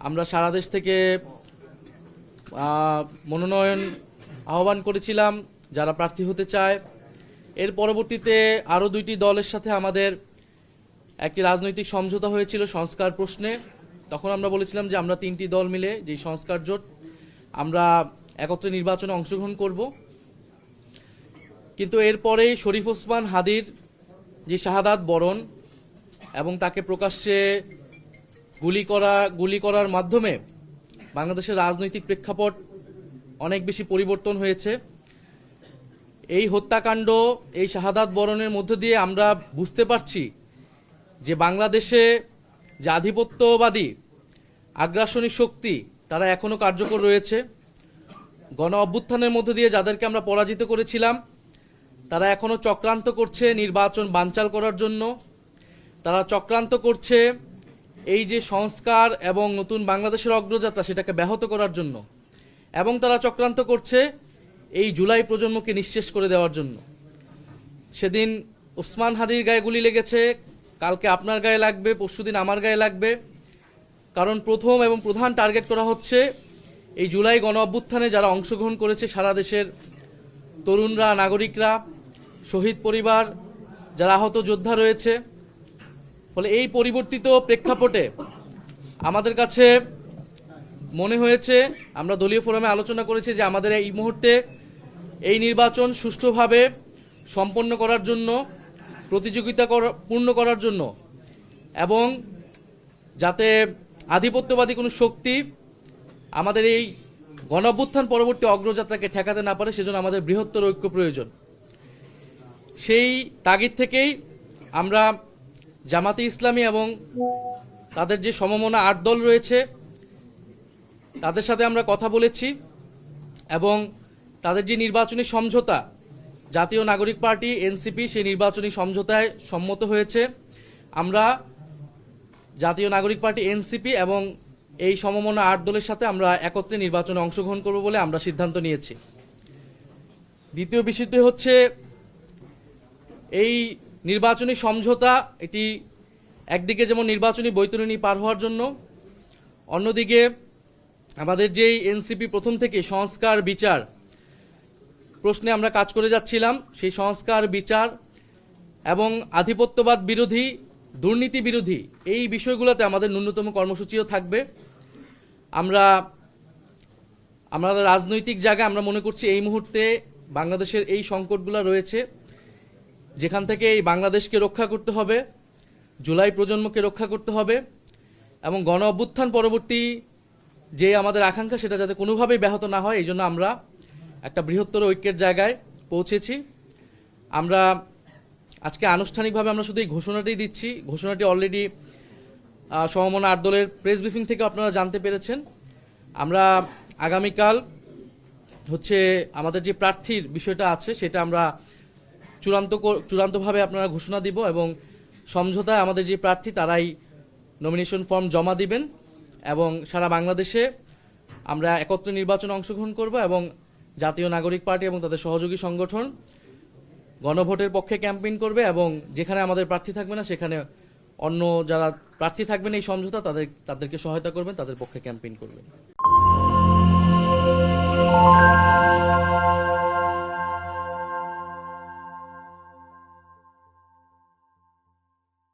আমরা সারা দেশ থেকে মনোনয়ন আহ্বান করেছিলাম যারা প্রার্থী হতে চায়। এর পরবর্তীতে আরও 2টি দলের সাথে আমাদের একটি রাজনৈতিক সমঝোতা হয়েছিল সংস্কার প্রশ্নে। তখন আমরা বলেছিলাম যে আমরা 3টি দল মিলে যে সংস্কার জোট আমরা একত্রে নির্বাচনে অংশগ্রহণ করব। কিন্তু এরপরেই শরীফ ওসমান হাদির যে শাহাদাত বরণ এবং তাকে প্রকাশ্যে গুলি করার মাধ্যমে বাংলাদেশের রাজনৈতিক প্রেক্ষাপট অনেক বেশি পরিবর্তন হয়েছে। এই হত্যাকাণ্ড, এই শাহাদাত বরণের মধ্য দিয়ে আমরা বুঝতে পারছি যে বাংলাদেশে যে আধিপত্যবাদী আগ্রাসনী শক্তি তারা এখনো কার্যকর রয়েছে। গণ অভ্যুত্থানের মধ্য দিয়ে যাদেরকে আমরা পরাজিত করেছিলাম তারা এখনো চক্রান্ত করছে নির্বাচন বানচাল করার জন্য। তারা চক্রান্ত করছে এই যে সংস্কার এবং নতুন বাংলাদেশের অগ্রযাত্রা সেটাকে ব্যাহত করার জন্য, এবং তারা চক্রান্ত করছে এই জুলাই প্রজন্মকে নিঃশেষ করে দেওয়ার জন্য। সেদিন ওসমান হাদির গায়ে গুলি লেগেছে, কালকে আপনার গায়ে লাগবে, পরশুদিন আমার গায়ে লাগবে। কারণ প্রথম এবং প্রধান টার্গেট করা হচ্ছে এই জুলাই গণ অভ্যুত্থানে যারা অংশগ্রহণ করেছে সারা দেশের তরুণরা, নাগরিকরা, শহীদ পরিবার, যারা আহত যোদ্ধা রয়েছে। ফলে এই পরিবর্তিত প্রেক্ষাপটে আমাদের কাছে মনে হয়েছে, আমরা দলীয় ফোরামে আলোচনা করেছি যে আমাদের এই মুহূর্তে এই নির্বাচন সুষ্ঠুভাবে সম্পন্ন করার জন্য, প্রতিযোগিতা পূর্ণ করার জন্য, এবং যাতে আধিপত্যবাদী কোনো শক্তি আমাদের এই গণঅভ্যুত্থান পরবর্তী অগ্রযাত্রাকে ঠেকাতে না পারে, সেজন্য আমাদের বৃহত্তর ঐক্য প্রয়োজন। সেই তাগিদ থেকেই আমরা জামাতে ইসলামী এবং তাদের যে সমমনা 8 দল রয়েছে তাদের সাথে আমরা কথা বলেছি, এবং তাদের যে নির্বাচনী সমঝোতা, জাতীয় নাগরিক পার্টি এনসিপি সেই নির্বাচনী সমঝোতায় সম্মত হয়েছে। আমরা জাতীয় নাগরিক পার্টি এনসিপি এবং এই সমমনা 8 দলের সাথে আমরা একত্রে নির্বাচনে অংশগ্রহণ করব বলে আমরা সিদ্ধান্ত নিয়েছি। দ্বিতীয় বিষয়টি হচ্ছে এই নির্বাচনী সমঝোতা, এটি একদিকে যেমন নির্বাচনী বৈতরণী পার হওয়ার জন্য, অন্যদিকে আমাদের যেই এনসিপি প্রথম থেকে সংস্কার বিচার প্রশ্নে আমরা কাজ করে যাচ্ছিলাম, সেই সংস্কার বিচার এবং আধিপত্যবাদ বিরোধী, দুর্নীতি বিরোধী এই বিষয়গুলোতে আমাদের ন্যূনতম কর্মসূচিও থাকবে। আমরা রাজনৈতিক জায়গায় আমরা মনে করছি এই মুহূর্তে বাংলাদেশের এই সংকটগুলো রয়েছে, যেখান থেকে এই বাংলাদেশকে রক্ষা করতে হবে, জুলাই প্রজন্মকে রক্ষা করতে হবে, এবং গণ অভ্যুত্থান পরবর্তী যে আমাদের আকাঙ্ক্ষা সেটা যাতে কোনোভাবেই ব্যাহত না হয়, এই জন্য আমরা একটা বৃহত্তর ঐক্যের জায়গায় পৌঁছেছি। আমরা আজকে আনুষ্ঠানিকভাবে আমরা শুধু এই ঘোষণাটাই দিচ্ছি। ঘোষণাটি অলরেডি সমমনা 8 দলের প্রেস ব্রিফিং থেকে আপনারা জানতে পেরেছেন। আমরা আগামীকাল হচ্ছে আমাদের যে প্রার্থীর বিষয়টা আছে সেটা আমরা চূড়ান্তভাবে আপনারা ঘোষণা দিব, এবং সমঝোতায় আমাদের যে প্রার্থী তারাই নমিনেশন ফর্ম জমা দিবেন, এবং সারা বাংলাদেশে আমরা একত্রে নির্বাচনে অংশগ্রহণ করব, এবং জাতীয় নাগরিক পার্টি এবং তাদের সহযোগী সংগঠন গণভোটের পক্ষে ক্যাম্পেইন করবে, এবং যেখানে আমাদের প্রার্থী থাকবে না সেখানে অন্য যারা প্রার্থী থাকবেন এই সমঝোতা তাদেরকে সহায়তা করবেন, তাদের পক্ষে ক্যাম্পেইন করবেন।